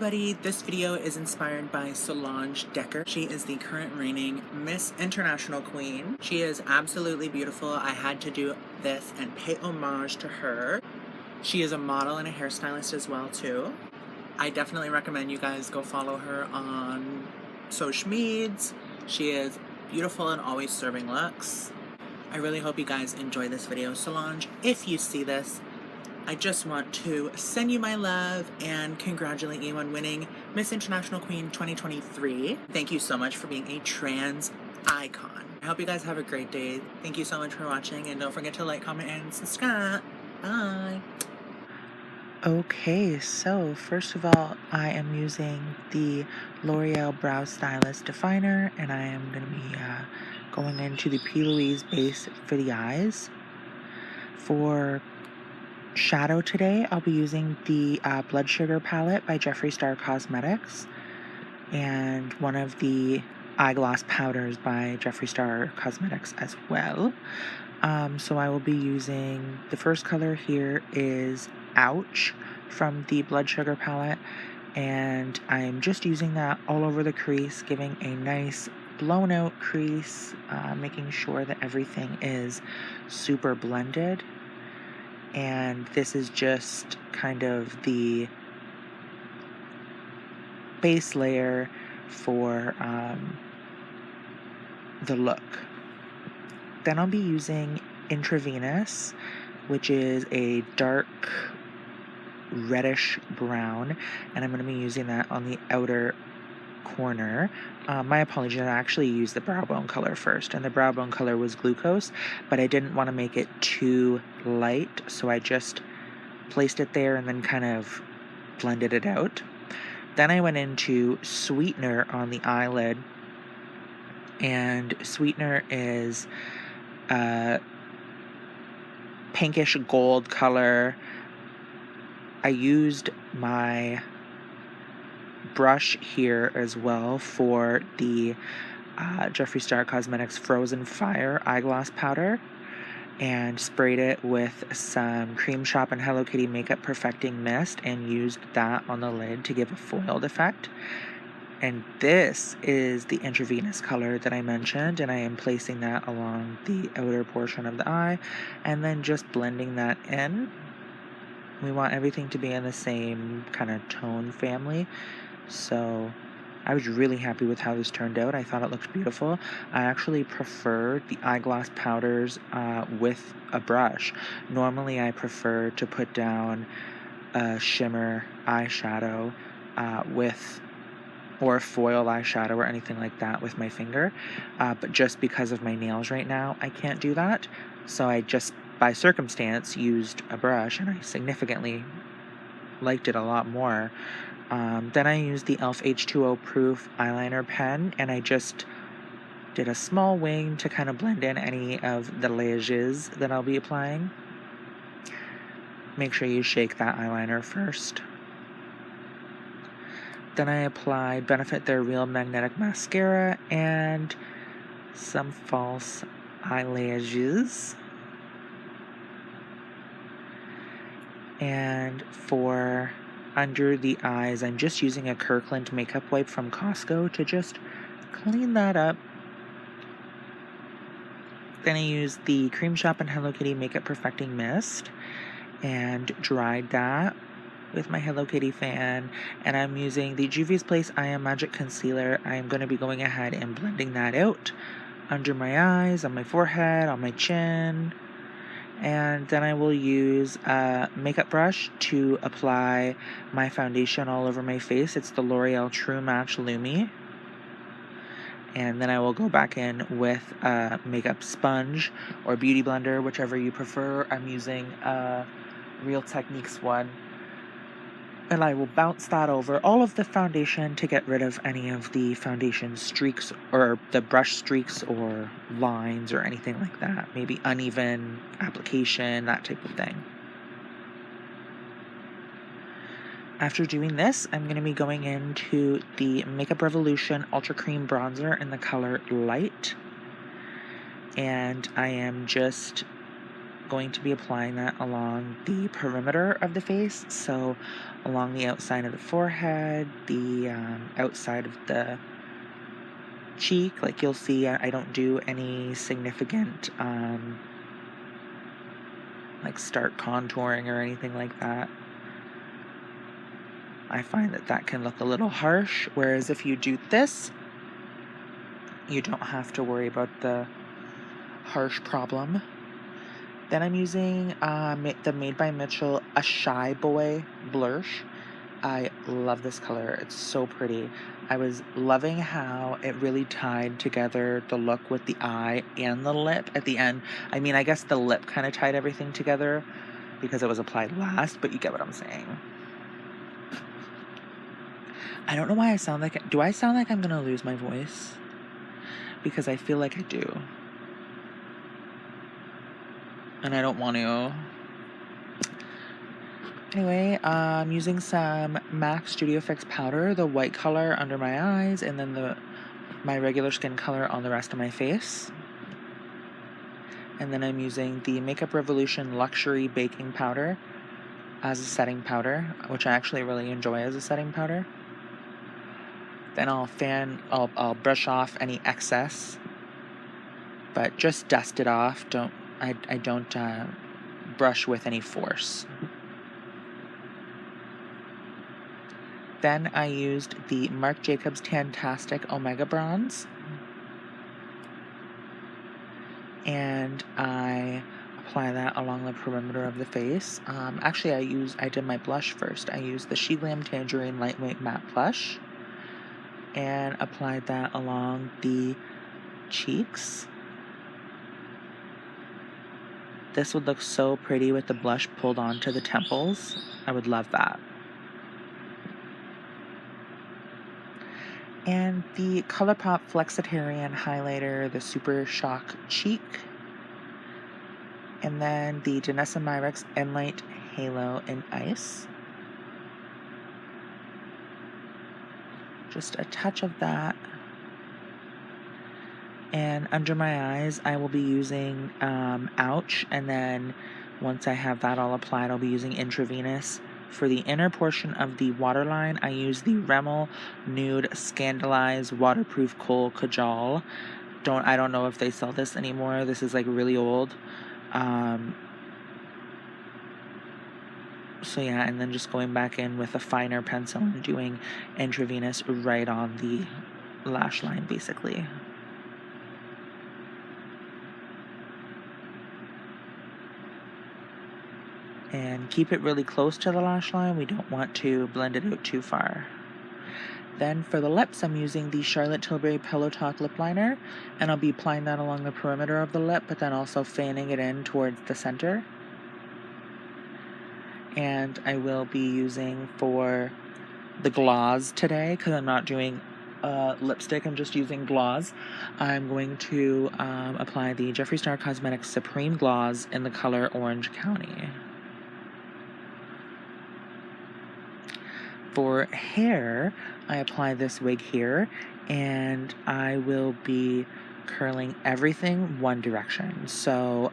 everybody, this video is inspired by Solange Dekker. She is the current reigning Miss International Queen. She is absolutely beautiful. I had to do this and pay homage to her. She is a model and a hairstylist as well too. I definitely recommend you guys go follow her on social medias. She is beautiful and always serving looks. I really hope you guys enjoy this video. Solange, if you see this, I just want to send you my love and congratulate you on winning Miss International Queen 2023. Thank you so much for being a trans icon. I hope you guys have a great day. Thank you so much for watching, and don't forget to like, comment, and subscribe. Bye. Okay, so first of all, I am using the L'Oreal Brow Stylist Definer, and I am going to be going into the Louise Base for the eyes. For shadow today, I'll be using the Blood Sugar palette by Jeffree Star Cosmetics and one of the eyeglass powders by Jeffree Star Cosmetics as well. So I will be using, the first color here is Ouch from the Blood Sugar palette, and I'm just using that all over the crease, giving a nice blown out crease, making sure that everything is super blended. And this is just kind of the base layer for the look. Then I'll be using Intravenous, which is a dark reddish brown, and I'm going to be using that on the outer corner. My apologies, I actually used the brow bone color first, and the brow bone color was Glucose, but I didn't want to make it too light, so I just placed it there and then kind of blended it out. Then I went into Sweetener on the eyelid, and Sweetener is a pinkish gold color. I used my brush here as well for the Jeffree Star Cosmetics Frozen Fire eyeglass powder, and sprayed it with some Cream Shop and Hello Kitty Makeup Perfecting Mist and used that on the lid to give a foiled effect. And this is the Intravenous color that I mentioned, and I am placing that along the outer portion of the eye and then just blending that in. We want everything to be in the same kind of tone family. So I was really happy with how this turned out. I thought it looked beautiful. I actually prefer the eyeglass powders with a brush. Normally I prefer to put down a shimmer eyeshadow or foil eyeshadow or anything like that with my finger. But just because of my nails right now, I can't do that. So I just, by circumstance, used a brush, and I significantly liked it a lot more. Then I used the e.l.f. H2O Proof Eyeliner Pen, and I just did a small wing to kind of blend in any of the layers that I'll be applying. Make sure you shake that eyeliner first. Then I applied Benefit Their Real Magnetic Mascara and some false eyelashes. And for under the eyes, I'm just using a Kirkland makeup wipe from Costco to just clean that up. Then I used the Cream Shop and Hello Kitty Makeup Perfecting Mist and dried that with my Hello Kitty fan. And I'm using the Juvia's Place I Am Magic Concealer. I am going to be going ahead and blending that out under my eyes, on my forehead, on my chin. And then I will use a makeup brush to apply my foundation all over my face. It's the L'Oreal True Match Lumi. And then I will go back in with a makeup sponge or beauty blender, whichever you prefer. I'm using a Real Techniques one. And I will bounce that over all of the foundation to get rid of any of the foundation streaks or the brush streaks or lines or anything like that. Maybe uneven application, that type of thing. After doing this, I'm going to be going into the Makeup Revolution Ultra Cream Bronzer in the color Light. And I am just going to be applying that along the perimeter of the face, so along the outside of the forehead, the outside of the cheek. Like you'll see, I don't do any significant like start contouring or anything like that. I find that that can look a little harsh, whereas if you do this, you don't have to worry about the harsh problem. Then I'm using the Made by Mitchell A Shy Boy Blursh. I love this color. It's so pretty. I was loving how it really tied together the look with the eye and the lip at the end. I mean, I guess the lip kind of tied everything together because it was applied last, but you get what I'm saying. I don't know why I sound like... Do I sound like I'm going to lose my voice? Because I feel like I do. And I don't want to. Anyway, I'm using some MAC Studio Fix powder, the white color under my eyes, and then my regular skin color on the rest of my face. And then I'm using the Makeup Revolution Luxury Baking Powder as a setting powder, which I actually really enjoy as a setting powder. Then I'll brush off any excess, but just dust it off. I don't brush with any force. Then I used the Marc Jacobs Tan-tastic Omega Bronze. And I apply that along the perimeter of the face. Actually, I did my blush first. I used the Sheglam Tangerine Lightweight Matte Blush. And applied that along the cheeks. This would look so pretty with the blush pulled onto the temples. I would love that. And the Colourpop Flexitarian highlighter, the Super Shock Cheek. And then the Danessa Myricks Enlight Halo in Ice. Just a touch of that. And under my eyes, I will be using Ouch. And then once I have that all applied, I'll be using intravenous. For the inner portion of the waterline, I use the Rimmel Nude Scandaleyes Waterproof Kohl Kajal. I don't know if they sell this anymore. This is like really old. So yeah, and then just going back in with a finer pencil and doing intravenous right on the lash line, basically. And keep it really close to the lash line. We don't want to blend it out too far. Then for the lips, I'm using the Charlotte Tilbury Pillow Talk lip liner, and I'll be applying that along the perimeter of the lip, but then also fanning it in towards the center. And I will be using for the gloss today, because I'm not doing lipstick, I'm just using gloss. I'm going to apply the Jeffree Star Cosmetics Supreme Gloss in the color Orange County. For hair, I apply this wig here, and I will be curling everything one direction. So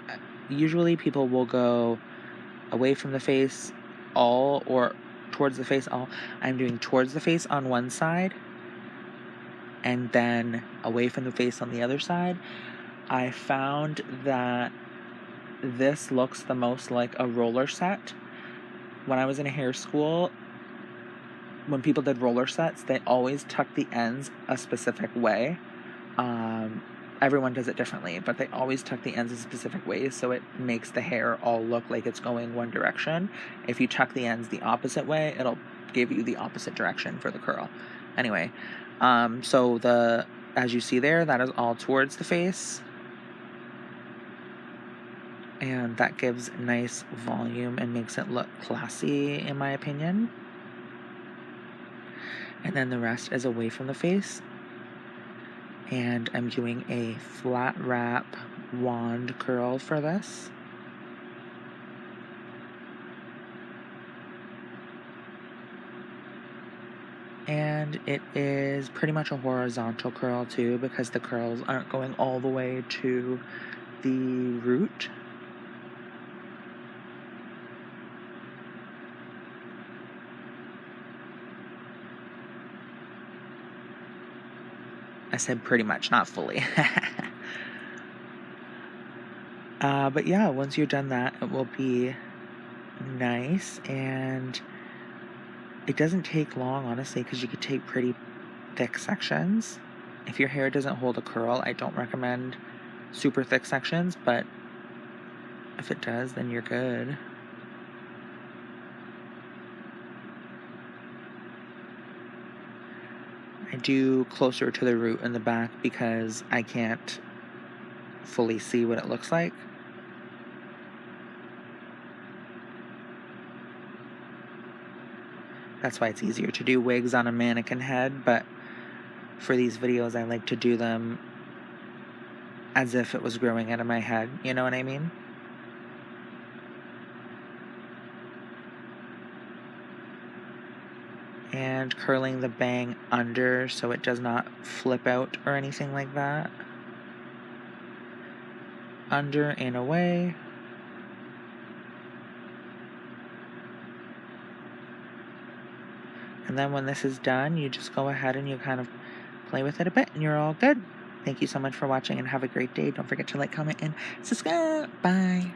usually people will go away from the face all, or towards the face all. I'm doing towards the face on one side, and then away from the face on the other side. I found that this looks the most like a roller set. When I was in hair school, when people did roller sets, they always tuck the ends a specific way. Everyone does it differently, but they always tuck the ends a specific way, so it makes the hair all look like it's going one direction. If you tuck the ends the opposite way, it'll give you the opposite direction for the curl. Anyway, so as you see there, that is all towards the face. And that gives nice volume and makes it look classy, in my opinion. And then the rest is away from the face. And I'm doing a flat wrap wand curl for this. And it is pretty much a horizontal curl too, because the curls aren't going all the way to the root. I said pretty much, not fully. But yeah, once you're done that, it will be nice, and it doesn't take long, honestly, because you could take pretty thick sections. If your hair doesn't hold a curl, I don't recommend super thick sections, but if it does, then you're good. I do closer to the root in the back because I can't fully see what it looks like. That's why it's easier to do wigs on a mannequin head, but for these videos I like to do them as if it was growing out of my head, you know what I mean? And curling the bang under so it does not flip out or anything like that. Under and away. And then when this is done, you just go ahead and you kind of play with it a bit and you're all good. Thank you so much for watching and have a great day. Don't forget to like, comment, and subscribe. Bye.